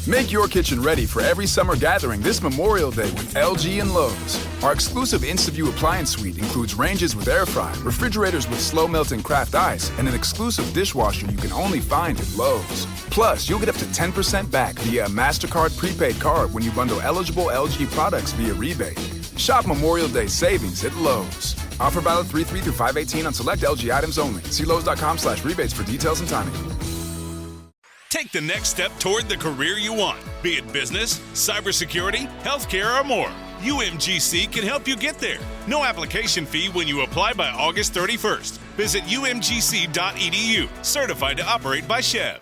Make your kitchen ready for every summer gathering this Memorial Day with LG and Lowe's. Our exclusive InstaView appliance suite includes ranges with air fry, refrigerators with slow melting craft ice, and an exclusive dishwasher you can only find at Lowe's. Plus, you'll get up to 10% back via a MasterCard prepaid card when you bundle eligible LG products via rebate. Shop Memorial Day savings at Lowe's. Offer valid 3/3 through 5/18 on select LG items only. See Lowe's.com/rebates for details and timing. Take the next step toward the career you want, be it business, cybersecurity, healthcare, or more. UMGC can help you get there. No application fee when you apply by August 31st. Visit umgc.edu, certified to operate by Chev.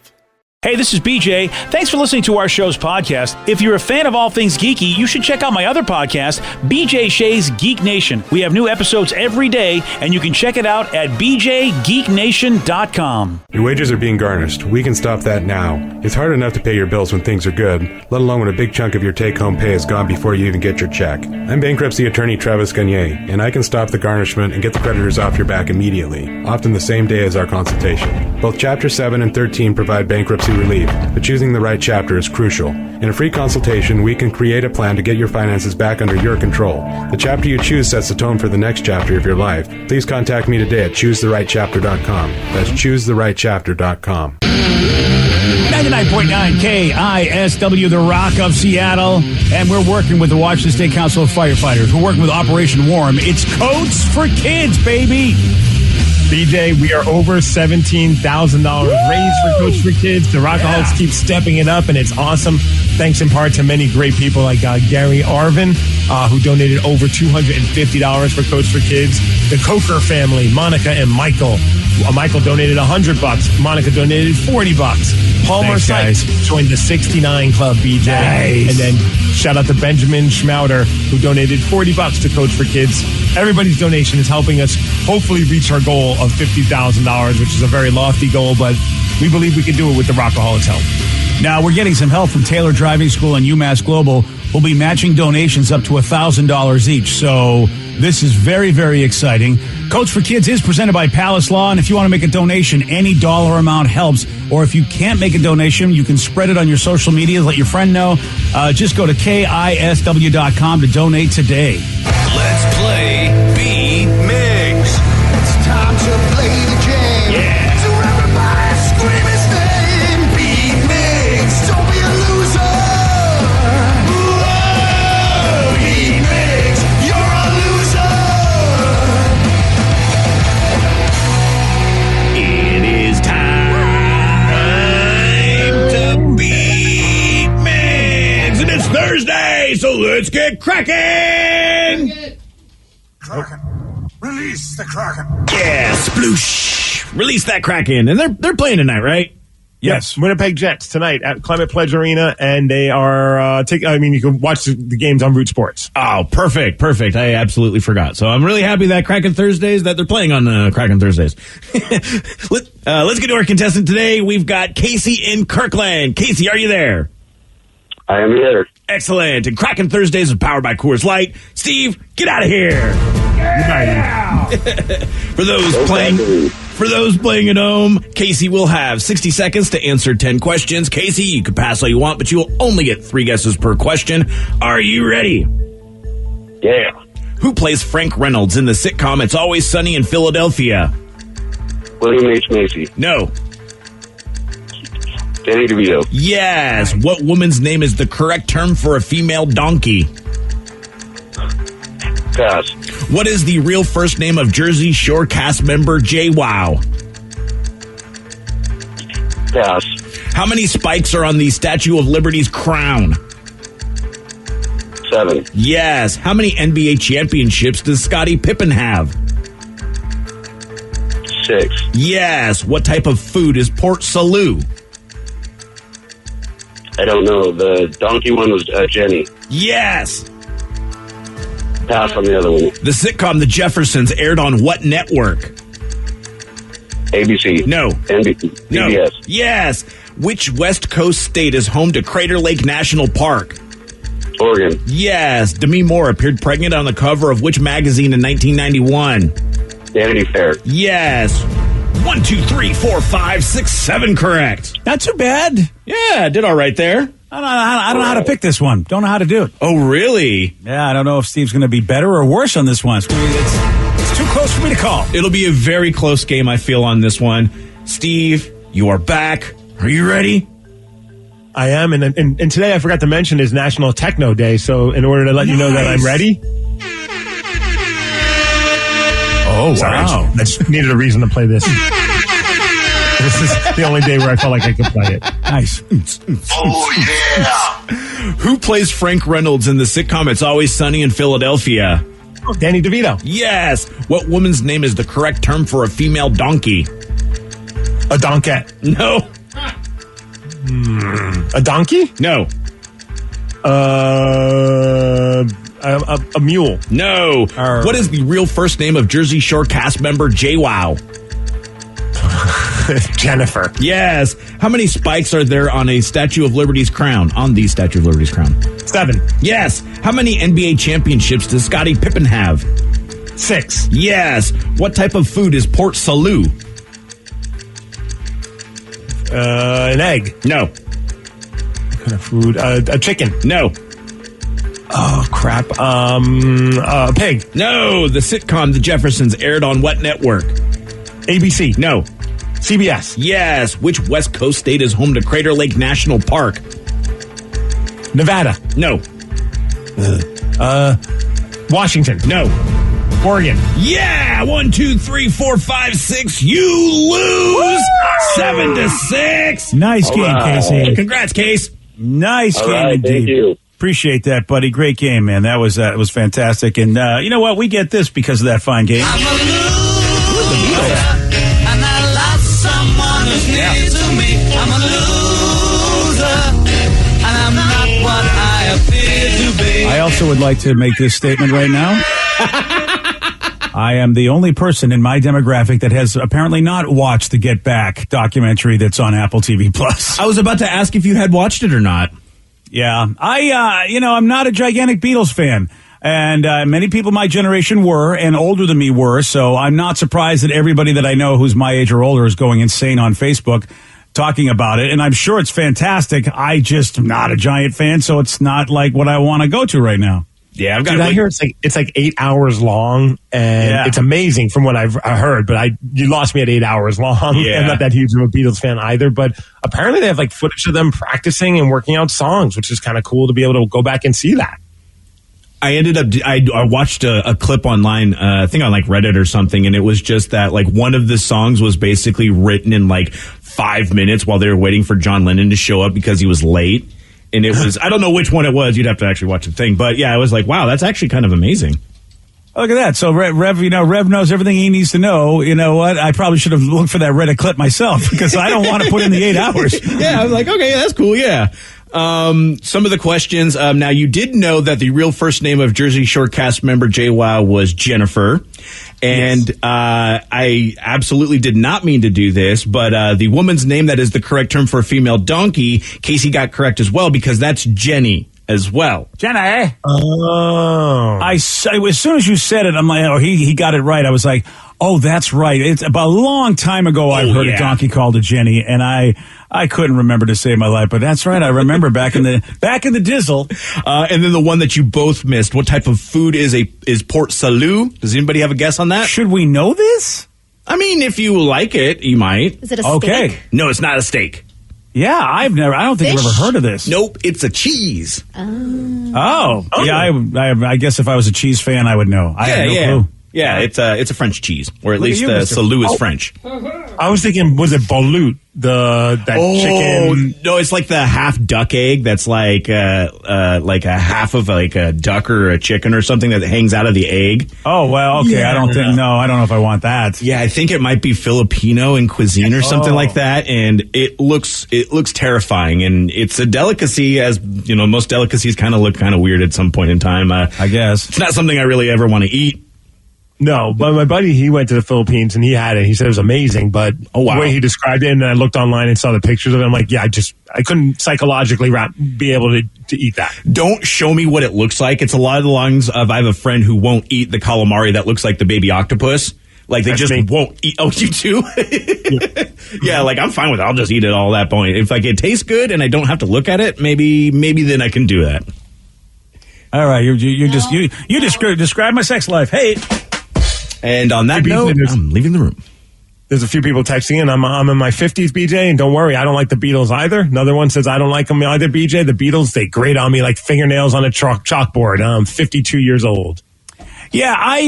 Hey, this is BJ. Thanks for listening to our show's podcast. If you're a fan of all things geeky, you should check out my other podcast, BJ Shea's Geek Nation. We have new episodes every day, and you can check it out at bjgeeknation.com. Your wages are being garnished. We can stop that now. It's hard enough to pay your bills when things are good, let alone when a big chunk of your take-home pay is gone before you even get your check. I'm bankruptcy attorney Travis Gagne, and I can stop the garnishment and get the creditors off your back immediately, often the same day as our consultation. Both Chapter 7 and 13 provide bankruptcy relief, but choosing the right chapter is crucial. In a free consultation, we can create a plan to get your finances back under your control. The chapter you choose sets the tone for the next chapter of your life. Please contact me today at choosetherightchapter.com. That's choosetherightchapter.com. 99.9 KISW, the Rock of Seattle, and we're working with the Washington State Council of Firefighters. We're working with Operation Warm. It's Coats for Kids, baby! BJ, we are over $17,000 raised for Coach for Kids. The Rockaholics keep stepping it up, and it's awesome. Thanks in part to many great people like Gary Arvin, who donated over $250 for Coach for Kids. The Coker family, Monica and Michael. Michael donated $100. Monica donated $40. Palmer Sykes joined the 69 Club, BJ. Nice. And then shout out to Benjamin Schmauder, who donated $40 to Coach for Kids. Everybody's donation is helping us hopefully reach our goal of $50,000, which is a very lofty goal, but we believe we can do it with the Rockaholics' help. Now, we're getting some help from Taylor Driving School and UMass Global. We'll be matching donations up to $1,000 each. So this is very, very exciting. Coach for Kids is presented by Palace Law. And if you want to make a donation, any dollar amount helps. Or if you can't make a donation, you can spread it on your social media. Let your friend know. Just go to KISW.com to donate today. Let's play B-Mix. It's time to play the game. Yeah. So everybody scream his name. B-Mix, don't be a loser. Whoa, B-Mix, you're a loser. It is time to B-Mix. And it's Thursday, so let's get cracking. Kraken, release the Kraken. Yeah, sploosh. Release that Kraken. And they're playing tonight, right? Yes, Winnipeg Jets tonight at Climate Pledge Arena, and they are you can watch the games on Root Sports. Oh, perfect. I absolutely forgot. So I'm really happy that Kraken Thursdays, that they're playing on Kraken Thursdays. Let's get to our contestant today. We've got Casey in Kirkland. Casey, are you there? I am here. Excellent. And Kraken Thursdays is powered by Coors Light. Steve, get out of here. Yeah. For those playing at home, Casey will have 60 seconds to answer 10 questions. Casey, you can pass all you want, but you will only get 3 guesses per question. Are you ready? Yeah. Who plays Frank Reynolds in the sitcom It's Always Sunny in Philadelphia? William H. Macy. No. Danny DeVito. Yes. What woman's name is the correct term for a female donkey? Pass. What is the real first name of Jersey Shore cast member JWoww? Pass. How many spikes are on the Statue of Liberty's crown? 7. Yes. How many NBA championships does Scottie Pippen have? 6. Yes. What type of food is Port Salut? I don't know. The donkey one was Jenny. Yes. Pass on the other one. The sitcom The Jeffersons aired on what network? ABC. No. NBC. No. CBS. Yes. Which West Coast state is home to Crater Lake National Park? Oregon. Yes. Demi Moore appeared pregnant on the cover of which magazine in 1991? Vanity Fair. Yes. 1, 2, 3, 4, 5, 6, 7 correct. Not too bad. Yeah, did all right there. I don't know how to pick this one. Don't know how to do it. Oh, really? Yeah, I don't know if Steve's going to be better or worse on this one. It's too close for me to call. It'll be a very close game, I feel, on this one. Steve, you are back. Are you ready? I am, and today I forgot to mention is National Techno Day, so in order to let you know that I'm ready. Oh, Sorry, wow. I just needed a reason to play this. This is the only day where I felt like I could play it. Nice. Oh, yeah! Who plays Frank Reynolds in the sitcom It's Always Sunny in Philadelphia? Oh, Danny DeVito. Yes. What woman's name is the correct term for a female donkey? A donkette. No. A donkey? No. A mule. No. What is the real first name of Jersey Shore cast member JWoww? Jennifer. Yes. How many spikes are there on a Statue of Liberty's crown? On the Statue of Liberty's crown? 7. Yes. How many NBA championships does Scottie Pippen have? 6. Yes. What type of food is Port Salut? An egg. No. What kind of food? A chicken. No. Oh, crap. A pig. No. The sitcom The Jeffersons aired on what network? ABC. No. CBS. Yes. Which West Coast state is home to Crater Lake National Park? Nevada. No. Washington. No. Oregon. Yeah. 1, 2, 3, 4, 5, 6. You lose 7-6. Nice game, right. Casey. Congrats, Case. Nice All game right, indeed. thank you. Appreciate that, buddy. Great game, man. That was fantastic. And you know what? We get this because of that fine game. I'm a loser, and I lost someone who's near to me. I'm a loser, and I'm not what I appear to be. I also would like to make this statement right now. I am the only person in my demographic that has apparently not watched the Get Back documentary that's on Apple TV Plus. I was about to ask if you had watched it or not. Yeah, I'm not a gigantic Beatles fan. And many people my generation were, and older than me were, so I'm not surprised that everybody that I know who's my age or older is going insane on Facebook talking about it. And I'm sure it's fantastic. I just am not a giant fan, so it's not like what I want to go to right now. Yeah, I've got Dude, I hear it's like 8 hours long, and it's amazing from what I've heard. But you lost me at 8 hours long. Yeah. I'm not that huge of a Beatles fan either. But apparently they have like footage of them practicing and working out songs, which is kind of cool to be able to go back and see that. I ended up, I watched a clip online, I think on like Reddit or something, and it was just that like one of the songs was basically written in like 5 minutes while they were waiting for John Lennon to show up because he was late. And it was, I don't know which one it was. You'd have to actually watch the thing. But yeah, I was like, wow, that's actually kind of amazing. Look at that. So Rev knows everything he needs to know. You know what? I probably should have looked for that Reddit clip myself because I don't want to put in the 8 hours. Yeah, I was like, okay, that's cool. Yeah. Some of the questions. Now, you did know that the real first name of Jersey Shore cast member JWoww was Jennifer. And yes. I absolutely did not mean to do this, but the woman's name that is the correct term for a female donkey, Casey got correct as well, because that's Jenny as well. Jenny. Oh. As soon as you said it, I'm like, oh, he got it right. I was like, oh, that's right. It's about a long time ago I've heard a donkey called a Jenny, and I couldn't remember to save my life, but that's right. I remember back in the dizzle. And then the one that you both missed. What type of food is Port Salut? Does anybody have a guess on that? Should we know this? I mean, if you like it, you might. Is it a steak? No, it's not a steak. Yeah, I don't think I've ever heard of this. Nope, it's a cheese. Oh. Yeah, I guess if I was a cheese fan, I would know. I have no clue. Yeah, it's a French cheese, or at Look least at you, Salut is French. I was thinking, was it balut? Chicken? No, it's like the half duck egg that's like a half of like a duck or a chicken or something that hangs out of the egg. Oh, well, okay. Yeah. I don't know if I want that. Yeah, I think it might be Filipino in cuisine or something like that, and it looks terrifying, and it's a delicacy, as you know, most delicacies kind of look kind of weird at some point in time. I guess it's not something I really ever want to eat. No, but my buddy, he went to the Philippines and he had it. He said it was amazing, but the way he described it, and I looked online and saw the pictures of it, I'm like, yeah, I couldn't psychologically be able to eat that. Don't show me what it looks like. It's a lot of the lines of, I have a friend who won't eat the calamari that looks like the baby octopus. Like they That's just me. won't eat. Oh, you too? Yeah, like I'm fine with it. I'll just eat it all that point. If like it tastes good and I don't have to look at it, maybe then I can do that. All right, you describe my sex life. Hey, and on that note, I'm leaving the room. There's a few people texting in. I'm in my 50s, BJ, and don't worry, I don't like the Beatles either. Another one says I don't like them either, BJ. The Beatles, they grate on me like fingernails on a chalkboard. I'm 52 years old. Yeah, I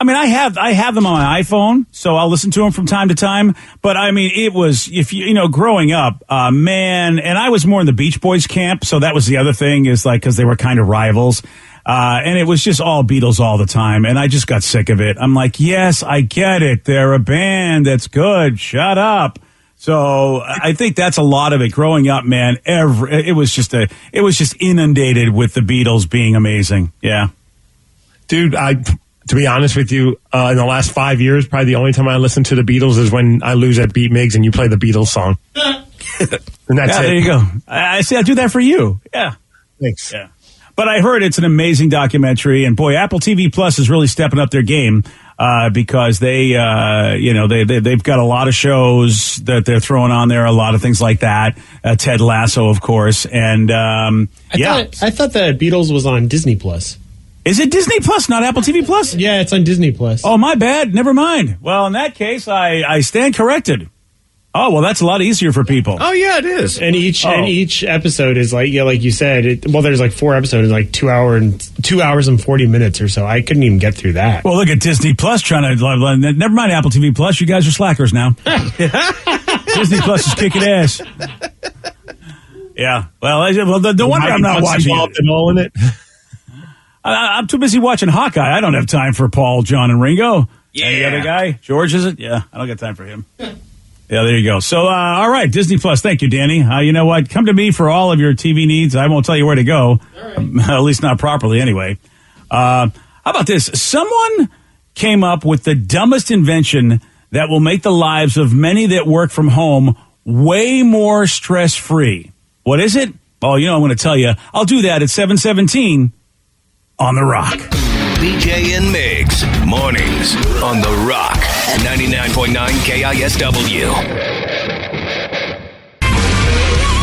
mean, I have them on my iPhone, so I'll listen to them from time to time. But I mean, it was, if you know, growing up, man, and I was more in the Beach Boys camp, so that was the other thing, is like, because they were kind of rivals. And it was just all Beatles all the time, and I just got sick of it. I'm like, yes, I get it. They're a band that's good. Shut up. So I think that's a lot of it. Growing up, man, it was just inundated with the Beatles being amazing. Yeah, dude, to be honest with you, in the last 5 years, probably the only time I listen to the Beatles is when I lose at Beat Migs and you play the Beatles song. And that's it. There you go. I see. I do that for you. Yeah. Thanks. Yeah. But I heard it's an amazing documentary, and boy, Apple TV Plus is really stepping up their game because they've got a lot of shows that they're throwing on there, a lot of things like that. Ted Lasso, of course, and I thought that Beatles was on Disney Plus. Is it Disney Plus, not Apple TV Plus? Yeah, it's on Disney Plus. Oh, my bad. Never mind. Well, in that case, I stand corrected. Oh, well, that's a lot easier for people. Oh, yeah, it is. And each episode is like, yeah, like you said, there's like 4 episodes, like 2 hours and 40 minutes or so. I couldn't even get through that. Well, look at Disney Plus trying to, never mind Apple TV Plus. You guys are slackers now. Disney Plus is kicking ass. Yeah. Well, no wonder I'm not watching it. And all in it. I'm too busy watching Hawkeye. I don't have time for Paul, John, and Ringo. Yeah. And the other guy, George, is it? Yeah, I don't got time for him. Yeah, there you go. So, all right, Disney Plus. Thank you, Danny. You know what? Come to me for all of your TV needs. I won't tell you where to go, at least not properly anyway. How about this? Someone came up with the dumbest invention that will make the lives of many that work from home way more stress-free. What is it? Oh, you know, I'm going to tell you. I'll do that at 7:17 on The Rock. BJ and Migs, mornings on The Rock, 99.9 KISW.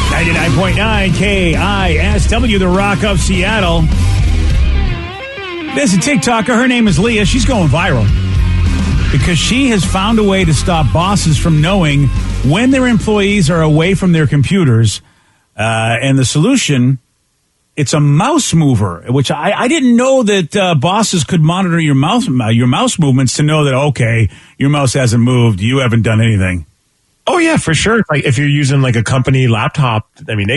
99.9 KISW, The Rock of Seattle. There's a TikToker. Her name is Leah. She's going viral because she has found a way to stop bosses from knowing when their employees are away from their computers. And the solution, it's a mouse mover, which I didn't know that bosses could monitor your mouse movements to know that, okay, your mouse hasn't moved, you haven't done anything. Oh, yeah, for sure. Like if you're using like a company laptop, I mean,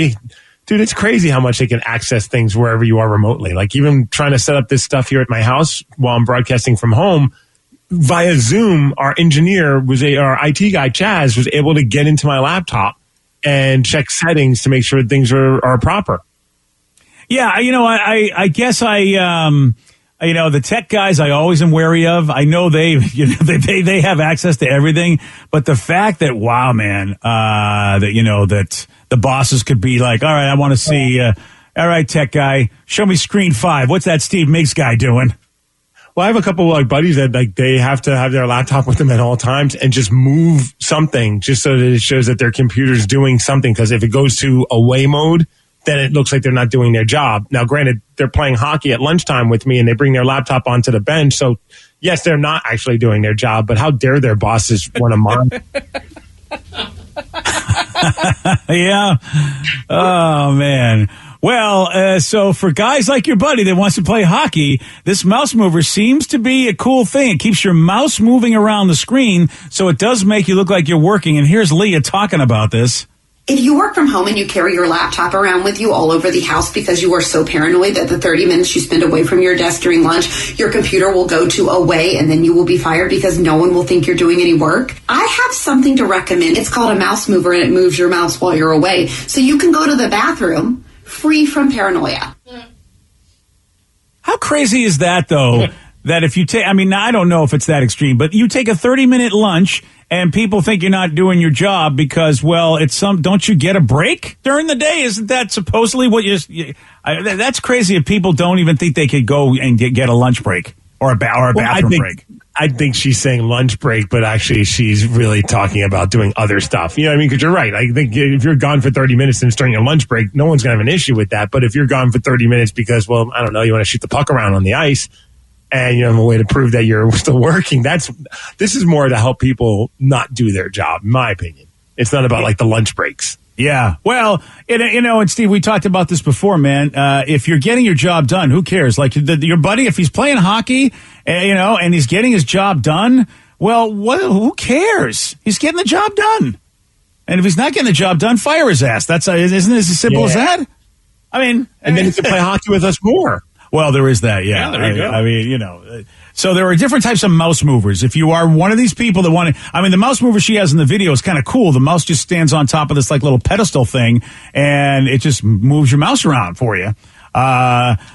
dude, it's crazy how much they can access things wherever you are remotely. Like even trying to set up this stuff here at my house while I'm broadcasting from home via Zoom, our engineer our IT guy, Chaz, was able to get into my laptop and check settings to make sure things are proper. Yeah, you know, I guess you know, the tech guys I always am wary of. I know they have access to everything, but the fact that, wow, man, that the bosses could be like, all right, I want to see, all right, tech guy, show me screen 5. What's that Steve Miggs guy doing? Well, I have a couple of buddies that they have to have their laptop with them at all times and just move something just so that it shows that their computer's doing something. Because if it goes to away mode, then it looks like they're not doing their job. Now, granted, they're playing hockey at lunchtime with me and they bring their laptop onto the bench. So, yes, they're not actually doing their job, but how dare their bosses want to monitor? Yeah. Oh, man. Well, so for guys like your buddy that wants to play hockey, this mouse mover seems to be a cool thing. It keeps your mouse moving around the screen, so it does make you look like you're working. And here's Leah talking about this. If you work from home and you carry your laptop around with you all over the house because you are so paranoid that the 30 minutes you spend away from your desk during lunch, your computer will go to away and then you will be fired because no one will think you're doing any work. I have something to recommend. It's called a mouse mover and it moves your mouse while you're away. So you can go to the bathroom free from paranoia. How crazy is that, though? That if you take, I mean, I don't know if it's that extreme, but you take a 30-minute lunch and people think you're not doing your job because, well, don't you get a break during the day? Isn't that supposedly what that's crazy if people don't even think they could go and get a lunch break or a bathroom break. I think she's saying lunch break, but actually she's really talking about doing other stuff. You know what I mean? Because you're right. I think if you're gone for 30 minutes and it's during your lunch break, no one's going to have an issue with that. But if you're gone for 30 minutes because, well, I don't know, you want to shoot the puck around on the ice and you have a way to prove that you're still working, this is more to help people not do their job, in my opinion. It's not about like the lunch breaks. Yeah. Well, and Steve, we talked about this before, man. If you're getting your job done, who cares? Like your buddy, if he's playing hockey, and he's getting his job done, well, who cares? He's getting the job done. And if he's not getting the job done, fire his ass. Isn't it as simple as that? I mean, and then he can play hockey with us more. Well, there is that, yeah. There you go. I mean, so there are different types of mouse movers. If you are one of these people that want to, I mean, the mouse mover she has in the video is kind of cool. The mouse just stands on top of this like little pedestal thing, and it just moves your mouse around for you.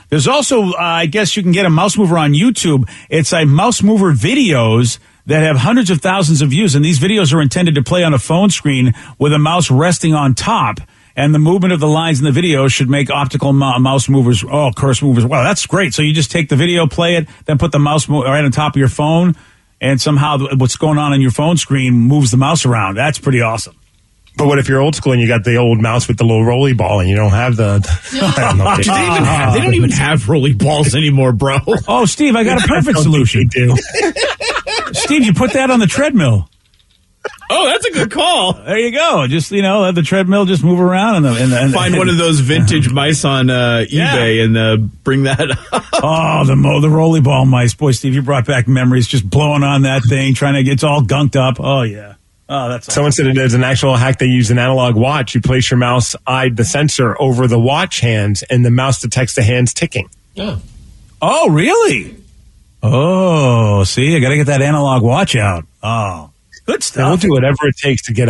There's also, I guess you can get a mouse mover on YouTube. It's a mouse mover videos that have hundreds of thousands of views, and these videos are intended to play on a phone screen with a mouse resting on top. And the movement of the lines in the video should make optical mouse movers, cursor movers. Wow, that's great. So you just take the video, play it, then put the mouse right on top of your phone, and somehow what's going on your phone screen moves the mouse around. That's pretty awesome. But what if you're old school and you got the old mouse with the little rolly ball and you don't have the... I don't know. They don't even have rolly balls anymore, bro. Oh, Steve, I got a perfect solution. Steve, you put that on the treadmill. Oh, that's a good call. There you go. Just, let the treadmill just move around. And find one of those vintage mice on eBay and bring that up. Oh, the rolly ball mice. Boy, Steve, you brought back memories just blowing on that thing, trying to get it's all gunked up. Oh, yeah. Oh, that's Someone said it is an actual hack. They use an analog watch. You place your mouse the sensor over the watch hands, and the mouse detects the hands ticking. Yeah. Oh, really? Oh, see, I got to get that analog watch out. Oh. Good stuff. And we'll do whatever it takes to be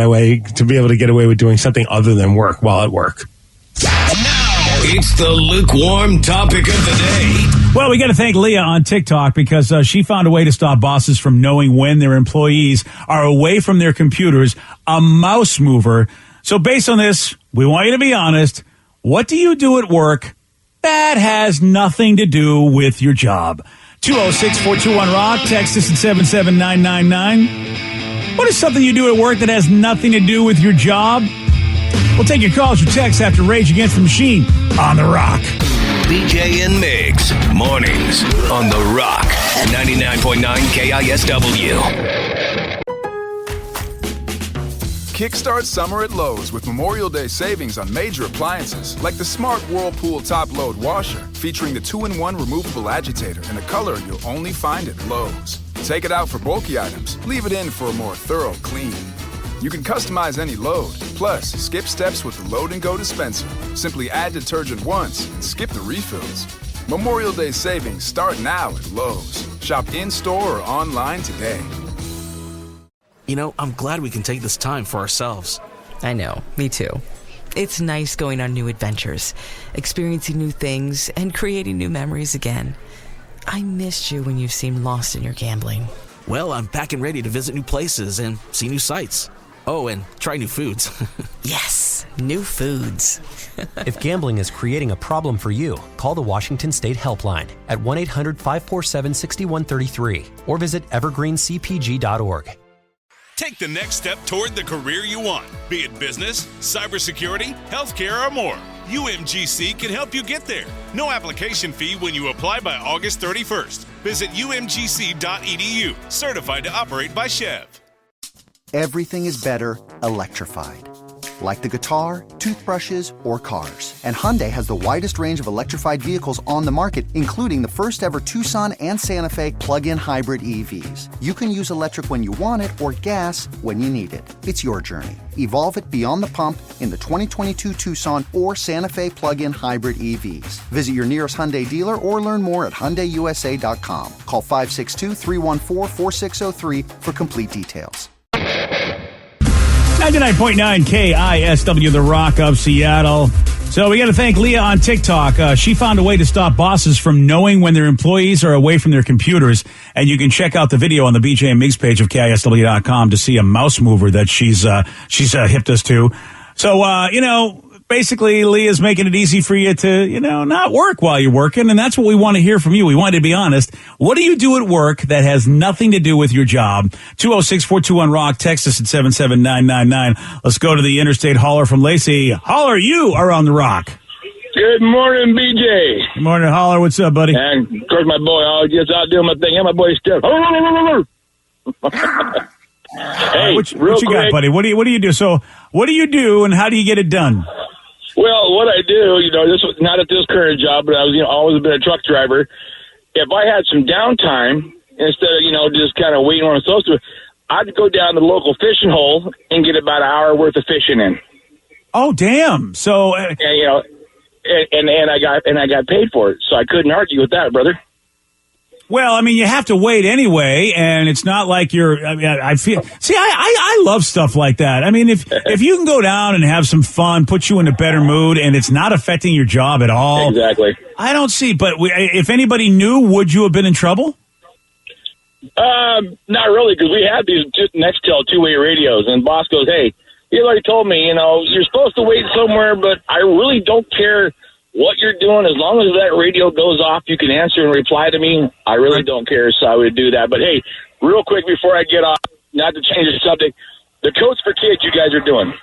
able to get away with doing something other than work while at work. It's the lukewarm topic of the day. Well, we got to thank Leah on TikTok because she found a way to stop bosses from knowing when their employees are away from their computers, a mouse mover. So based on this, we want you to be honest. What do you do at work that has nothing to do with your job? 206-421-ROCK. Text us at 77999. What is something you do at work that has nothing to do with your job? We'll take your calls or texts after Rage Against the Machine on The Rock. BJ and Migs, mornings on The Rock, 99.9 KISW. Kickstart summer at Lowe's with Memorial Day savings on major appliances like the Smart Whirlpool Top Load Washer featuring the 2-in-1 removable agitator in a color you'll only find at Lowe's. Take it out for bulky items, leave it in for a more thorough clean. You can customize any load, plus skip steps with the Load and Go dispenser. Simply add detergent once and skip the refills. Memorial Day savings start now at Lowe's. Shop in-store or online today. I'm glad we can take this time for ourselves. I know, me too. It's nice going on new adventures, experiencing new things, and creating new memories again. I missed you when you seemed lost in your gambling. Well, I'm back and ready to visit new places and see new sights. Oh, and try new foods. Yes, new foods. If gambling is creating a problem for you, call the Washington State Helpline at 1-800-547-6133 or visit evergreencpg.org. Take the next step toward the career you want, be it business, cybersecurity, healthcare, or more. UMGC can help you get there. No application fee when you apply by August 31st. Visit umgc.edu, certified to operate by Chev. Everything is better electrified. Like the guitar, toothbrushes, or cars. And Hyundai has the widest range of electrified vehicles on the market, including the first ever Tucson and Santa Fe plug-in hybrid EVs. You can use electric when you want it or gas when you need it. It's your journey. Evolve it beyond the pump in the 2022 Tucson or Santa Fe plug-in hybrid EVs. Visit your nearest Hyundai dealer or learn more at HyundaiUSA.com. Call 562-314-4603 for complete details. 99.9 KISW, The Rock of Seattle. So we got to thank Leah on TikTok. She found a way to stop bosses from knowing when their employees are away from their computers. And you can check out the video on the BJ and Migs page of KISW.com to see a mouse mover that she's hipped us to. So, basically, Leah's making it easy for you to, not work while you're working, and that's what we want to hear from you. We want you to be honest. What do you do at work that has nothing to do with your job? 206-421-ROCK, text us at 77999. Let's go to the Interstate Holler from Lacey. Holler, you are on the Rock. Good morning, BJ. Good morning, Holler. What's up, buddy? And, of course, my boy always gets out doing my thing. And my boy Steph. Hey, what real you quick. got, buddy? What do you do? So, what do you do, and how do you get it done? Well, what I do, this was not at this current job, but I was, always been a truck driver. If I had some downtime, instead of, just kind of waiting on I'm supposed to, I'd go down to the local fishing hole and get about an hour worth of fishing in. Oh, damn! So, and I got paid for it, so I couldn't argue with that, brother. well, I mean, you have to wait anyway, and it's not like you're. I mean, I feel. See, I love stuff like that. I mean, if you can go down and have some fun, put you in a better mood, and it's not affecting your job at all. Exactly. I don't see. But if anybody knew, would you have been in trouble? Not really, because we had these Nextel two-way radios, and boss goes, "Hey, he already told me, you're supposed to wait somewhere, but I really don't care what you're doing. As long as that radio goes off, you can answer and reply to me. I really don't care," so I would do that. But hey, real quick before I get off, not to change the subject, the Coats for Kids you guys are doing.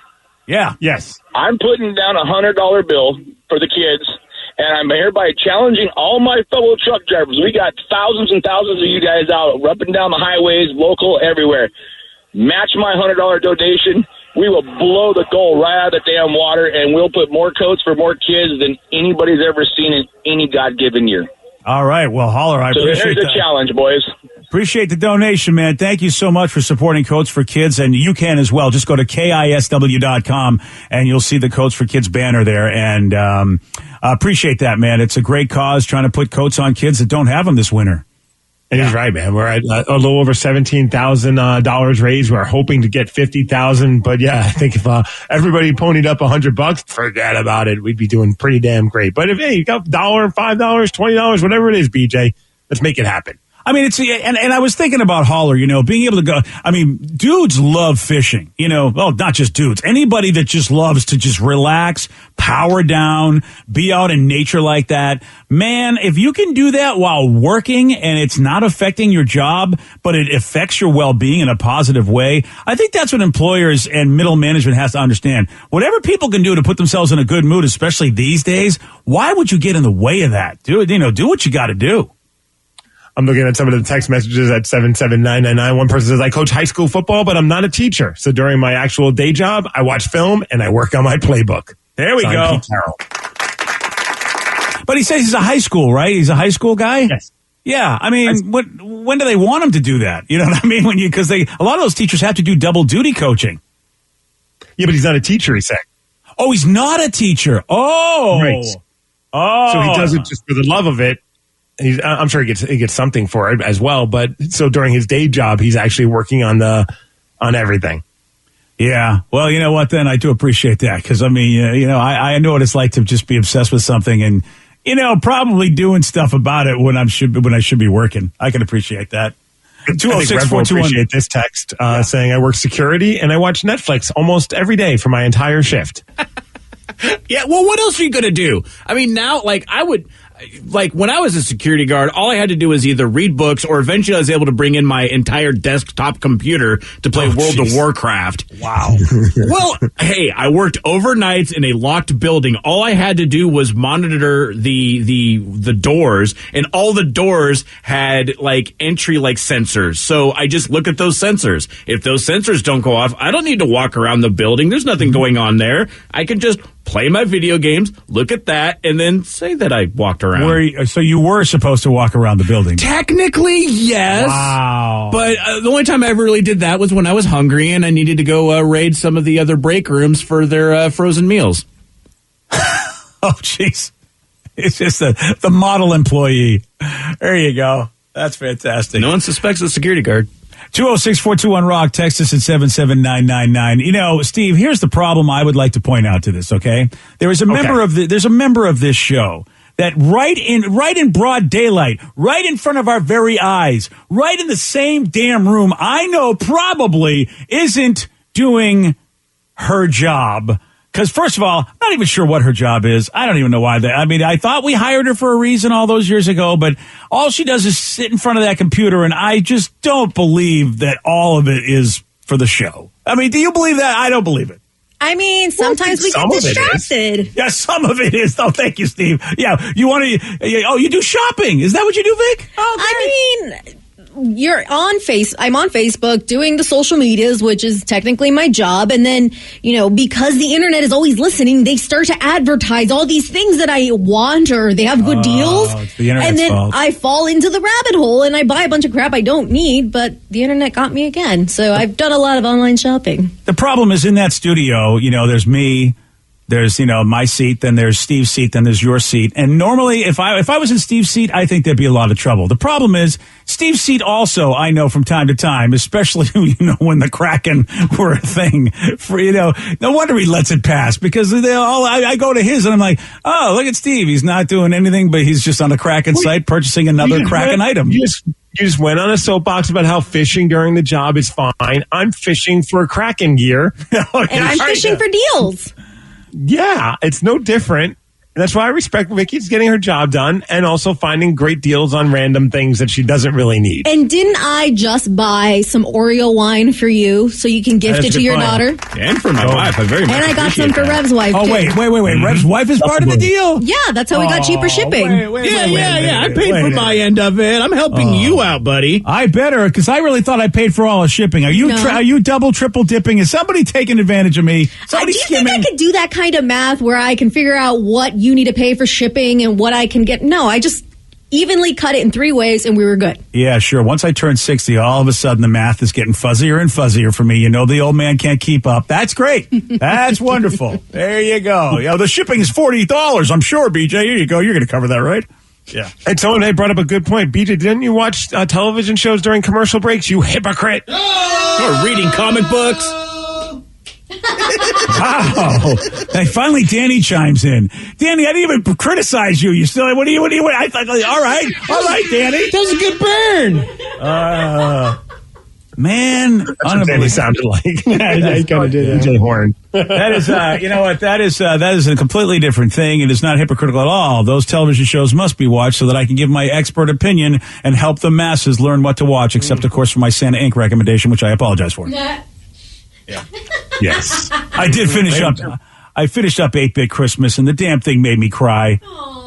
Yeah. Yes. I'm putting down a $100 bill for the kids, and I'm hereby challenging all my fellow truck drivers. We got thousands and thousands of you guys out up and down the highways, local, everywhere. Match my $100 donation. We will blow the goal right out of the damn water, and we'll put more coats for more kids than anybody's ever seen in any God-given year. All right. Well, Holler, I appreciate there's the challenge, boys. Appreciate the donation, man. Thank you so much for supporting Coats for Kids, and you can as well. Just go to KISW.com, and you'll see the Coats for Kids banner there, and appreciate that, man. It's a great cause, trying to put coats on kids that don't have them this winter. And he's right, man. We're at a little over $17,000 raised. We're hoping to get $50,000, but yeah, I think if everybody ponied up $100, forget about it. We'd be doing pretty damn great. But if you got $1, $5, $20, whatever it is, BJ, let's make it happen. I mean, and I was thinking about Holler, being able to go. I mean, dudes love fishing, well, not just dudes. Anybody that just loves to just relax, power down, be out in nature like that. Man, if you can do that while working and it's not affecting your job, but it affects your well-being in a positive way, I think that's what employers and middle management has to understand. Whatever people can do to put themselves in a good mood, especially these days, why would you get in the way of that? Do what you got to do. I'm looking at some of the text messages at 77999. One person says, I coach high school football, but I'm not a teacher. So during my actual day job, I watch film and I work on my playbook. There we go. Pete Carroll. But he says he's a high school, right? He's a high school guy? Yes. Yeah. I mean, when do they want him to do that? You know what I mean? Because a lot of those teachers have to do double duty coaching. Yeah, but he's not a teacher, he's saying. Oh, he's not a teacher. Oh. Right. Oh. So he does it just for the love of it. I'm sure he gets something for it as well, but so during his day job, he's actually working on everything. Yeah. Well, you know what? Then I do appreciate that because I mean, I know what it's like to just be obsessed with something and probably doing stuff about it when I should be working. I can appreciate that. 206-421. Appreciate this text saying I work security and I watch Netflix almost every day for my entire shift. Yeah. Well, what else are you going to do? I mean, now, when I was a security guard, all I had to do was either read books or eventually I was able to bring in my entire desktop computer to play World of Warcraft. Wow. Well, hey, I worked overnights in a locked building. All I had to do was monitor the doors, and all the doors had entry sensors. So I just look at those sensors. If those sensors don't go off, I don't need to walk around the building. There's nothing going on there. I can just play my video games, look at that, and then say that I walked around. So you were supposed to walk around the building? Technically, yes. Wow. But the only time I ever really did that was when I was hungry and I needed to go raid some of the other break rooms for their frozen meals. Oh, jeez. It's just the model employee. There you go. That's fantastic. No one suspects a security guard. 206-421-ROCK, text us at 77999. Steve, here's the problem I would like to point out to this, okay? There's a member of this show that right in broad daylight, right in front of our very eyes, right in the same damn room, I know probably isn't doing her job Because first of all, I'm not even sure what her job is. I don't even know why. I thought we hired her for a reason all those years ago, but all she does is sit in front of that computer, and I just don't believe that all of it is for the show. I mean, do you believe that? I don't believe it. I mean, sometimes we get distracted. Yeah, some of it is. Oh, thank you, Steve. Yeah, you want to? You do shopping? Is that what you do, Vic? Oh, I mean, you're on I'm on Facebook doing the social medias, which is technically my job. And then, because the internet is always listening, they start to advertise all these things that I want, or they have good deals. It's the internet's and then fault. I fall into the rabbit hole and I buy a bunch of crap I don't need, but the internet got me again. So I've done a lot of online shopping. The problem is in that studio, there's me, there's, my seat, then there's Steve's seat, then there's your seat. And normally, if I was in Steve's seat, I think there'd be a lot of trouble. The problem is, Steve's seat also, I know from time to time, especially, when the Kraken were a thing, no wonder he lets it pass, because I go to his and I'm like, oh, look at Steve. He's not doing anything, but he's just on the Kraken site purchasing another Kraken item. You just went on a soapbox about how fishing during the job is fine. I'm fishing for Kraken gear. And I'm fishing for deals. Yeah, it's no different. And that's why I respect Vicky's getting her job done and also finding great deals on random things that she doesn't really need. And didn't I just buy some Oreo wine for you so you can gift it to your daughter? And for my wife. I very much And I got some for appreciate that. Rev's wife, Oh, too. wait. Rev's wife is part of the deal? Yeah, that's how we got cheaper shipping. I paid for my end of it. I'm helping you out, buddy. I better, because I really thought I paid for all the shipping. Are you No. are you double, triple dipping? Is somebody taking advantage of me? Do Somebody you think I could do that kind of math where I can figure out what you need to pay for shipping and what I can get? No, I just evenly cut it in 3 ways and we were good. Yeah, sure. Once I turned 60, all of a sudden the math is getting fuzzier and fuzzier for me. The old man can't keep up. That's great. That's wonderful. There you go. The shipping is $40, I'm sure, BJ. Here you go. You're going to cover that, right? Yeah. And someone brought up a good point. BJ, didn't you watch television shows during commercial breaks? You hypocrite. Or reading comic books. Wow. Hey, finally, Danny chimes in. Danny, I didn't even criticize you. You still, what do you, I thought, all right, Danny. That was a good burn. Man, That's what Danny sounded like. Yeah, he kind of did. DJ Horn. That is, you know what? That is a completely different thing. It is not hypocritical at all. Those television shows must be watched so that I can give my expert opinion and help the masses learn what to watch, except, of course, for my Santa Inc. recommendation, which I apologize for. Yeah. Yes. I did finish up. I finished up 8-Bit Christmas, and the damn thing made me cry.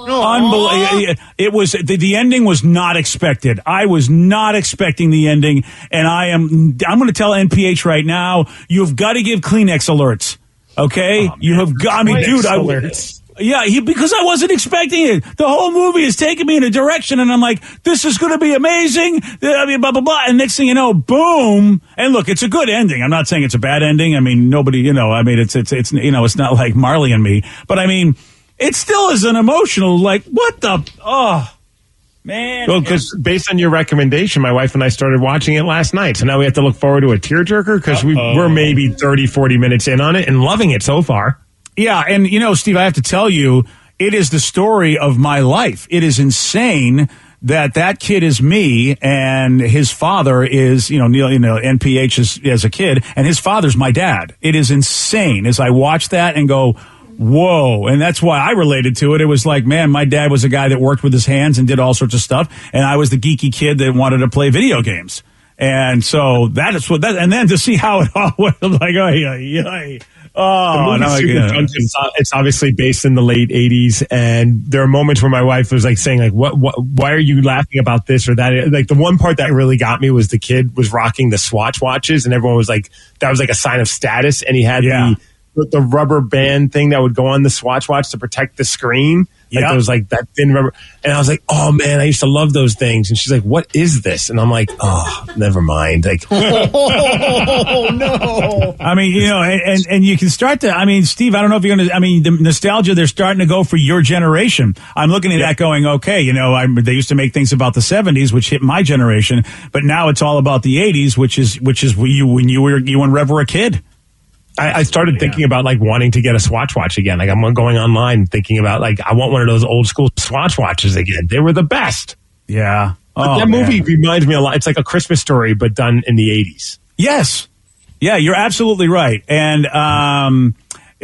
Unbelievable! It was the ending was not expected. I was not expecting the ending, and I'm going to tell NPH right now. You've got to give Kleenex alerts. Okay, you have got. I mean, dude, alerts. Because I wasn't expecting it. The whole movie is taking me in a direction, and I'm like, this is going to be amazing. I mean, blah, blah, blah. And next thing you know, boom. And look, it's a good ending. I'm not saying it's a bad ending. I mean, nobody, I mean, it's it's not like Marley and Me. But I mean, it still is an emotional, like, what the, man. Well, because based on your recommendation, my wife and I started watching it last night. So now we have to look forward to a tearjerker because we're maybe 30, 40 minutes in on it and loving it so far. Yeah, and Steve, I have to tell you, it is the story of my life. It is insane that kid is me, and his father is, Neil, NPH as a kid, and his father's my dad. It is insane as I watch that and go, whoa. And that's why I related to it. It was like, man, my dad was a guy that worked with his hands and did all sorts of stuff, and I was the geeky kid that wanted to play video games. And so that is and then to see how it all went, I'm like, it's obviously based in the late 80s, and there are moments where my wife was like saying, like, why are you laughing about this or that? Like, the one part that really got me was the kid was rocking the Swatch watches, and everyone was like, that was like a sign of status, and he had the rubber band thing that would go on the Swatch watch to protect the screen. Like, there was like that thin rubber. And I was like, oh man, I used to love those things. And she's like, what is this? And I'm like, oh, never mind. Like, oh no. I mean, and you can start to, I mean, Steve, I don't know if you're going to, I mean, the nostalgia, they're starting to go for your generation. I'm looking at that going, okay, they used to make things about the 70s, which hit my generation, but now it's all about the 80s, which is when you and Rev were a kid. I started thinking about like wanting to get a Swatch watch again. Like, I'm going online thinking about like, I want one of those old school Swatch watches again. They were the best. Yeah. That movie reminds me a lot. It's like A Christmas Story, but done in the 80s. Yes. Yeah, you're absolutely right. And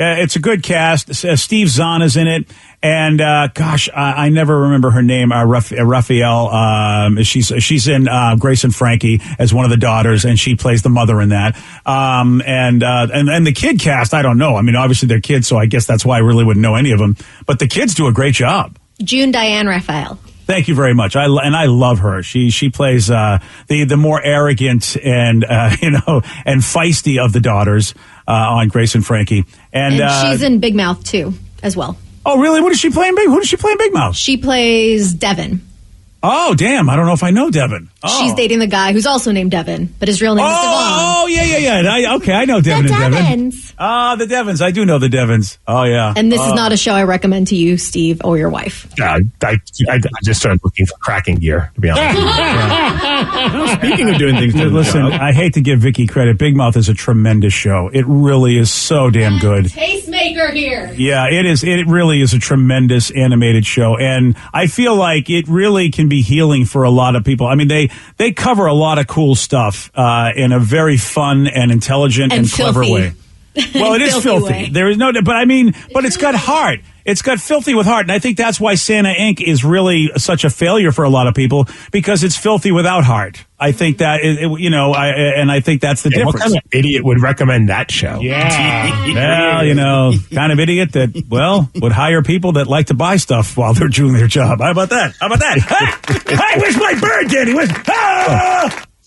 It's a good cast. Steve Zahn is in it. And, gosh, I never remember her name. Raphael, she's in, Grace and Frankie as one of the daughters, and she plays the mother in that. And the kid cast, I don't know. I mean, obviously they're kids, so I guess that's why I really wouldn't know any of them. But the kids do a great job. June Diane Raphael. Thank you very much. I love her. She plays, the more arrogant and, and feisty of the daughters, on Grace and Frankie. And she's in Big Mouth too, as well. Oh, really? What does she play in Who does she play in Big Mouth? She plays Devin. Oh, damn. I don't know if I know Devin. Oh. She's dating the guy who's also named Devin, but his real name is Devon. Oh, yeah. I know Devin the and Devin. Devins. The Devins. I do know the Devins. Oh, yeah. And this is not a show I recommend to you, Steve, or your wife. I just started looking for cracking gear, to be honest. Speaking of doing things, listen, I hate to give Vicky credit. Big Mouth is a tremendous show. It really is so damn good. Tastemaker here. Yeah, it is. It really is a tremendous animated show. And I feel like it really can be healing for a lot of people. I mean, they cover a lot of cool stuff in a very fun and intelligent and clever way. Well, it is filthy. There is no, but it's got heart. It's got filthy with heart. And I think that's why Santa Inc. is really such a failure for a lot of people, because it's filthy without heart. I think that, I think that's the difference. What kind of idiot would recommend that show? Yeah. Well, kind of idiot that, would hire people that like to buy stuff while they're doing their job. How about that? Hey, where's my bird, Danny?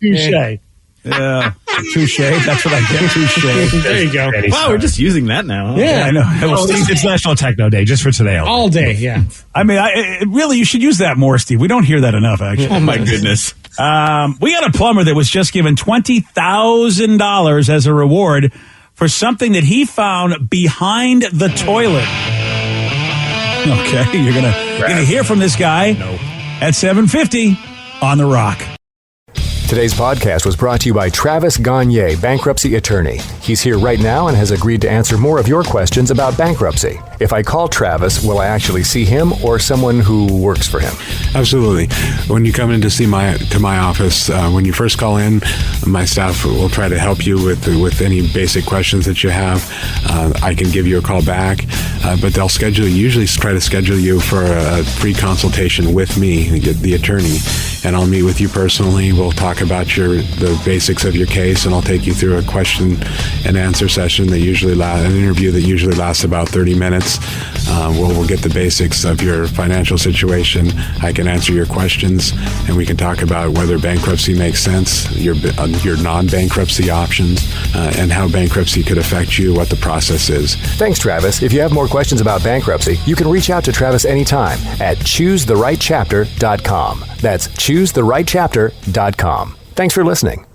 Touche. Yeah, touche. That's what I get. Touche. There you go. Wow, we're just using that now. Huh? Yeah, I know. It's National Techno Day, just for today. All day, yeah. I mean, really, you should use that more, Steve. We don't hear that enough, actually. Oh, my goodness. We got a plumber that was just given $20,000 as a reward for something that he found behind the toilet. Okay, you're gonna hear from this guy at 7:50 on The Rock. Today's podcast was brought to you by Travis Gagne, bankruptcy attorney. He's here right now and has agreed to answer more of your questions about bankruptcy. If I call Travis, will I actually see him or someone who works for him? Absolutely. When you come in to my office, when you first call in, my staff will try to help you with any basic questions that you have. I can give you a call back, but they'll usually try to schedule you for a free consultation with me, the attorney, and I'll meet with you personally. We'll talk about the basics of your case, and I'll take you through a question and answer session an interview that usually lasts about 30 minutes. We'll get the basics of your financial situation. I can answer your questions, and we can talk about whether bankruptcy makes sense, your non-bankruptcy options, and how bankruptcy could affect you, what the process is. Thanks, Travis. If you have more questions about bankruptcy, you can reach out to Travis anytime at choosetherightchapter.com. That's choosetherightchapter.com. Thanks for listening.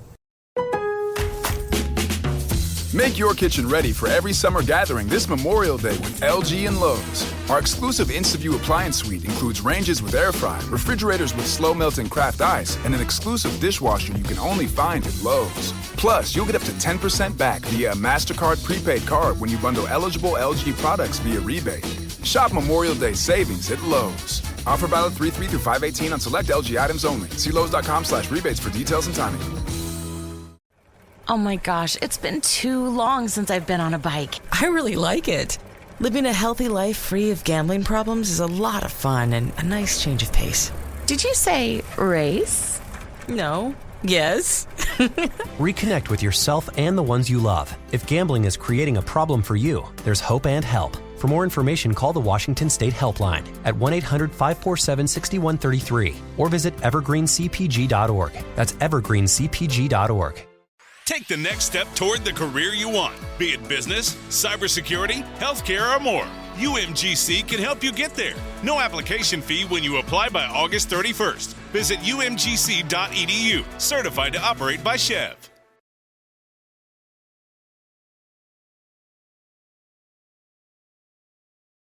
Make your kitchen ready for every summer gathering this Memorial Day with LG and Lowe's. Our exclusive InstaView appliance suite includes ranges with air fry, refrigerators with slow melting craft ice, and an exclusive dishwasher you can only find at Lowe's. Plus, you'll get up to 10% back via a MasterCard prepaid card when you bundle eligible LG products via rebate. Shop Memorial Day savings at Lowe's. Offer valid 3/3 through 5/18 on select LG items only. See Lowe's.com/rebates for details and timing. Oh my gosh, it's been too long since I've been on a bike. I really like it. Living a healthy life free of gambling problems is a lot of fun and a nice change of pace. Did you say race? No. Yes. Reconnect with yourself and the ones you love. If gambling is creating a problem for you, there's hope and help. For more information, call the Washington State Helpline at 1-800-547-6133 or visit evergreencpg.org. That's evergreencpg.org. Take the next step toward the career you want, be it business, cybersecurity, healthcare, or more. UMGC can help you get there. No application fee when you apply by August 31st. Visit umgc.edu, certified to operate by Chev.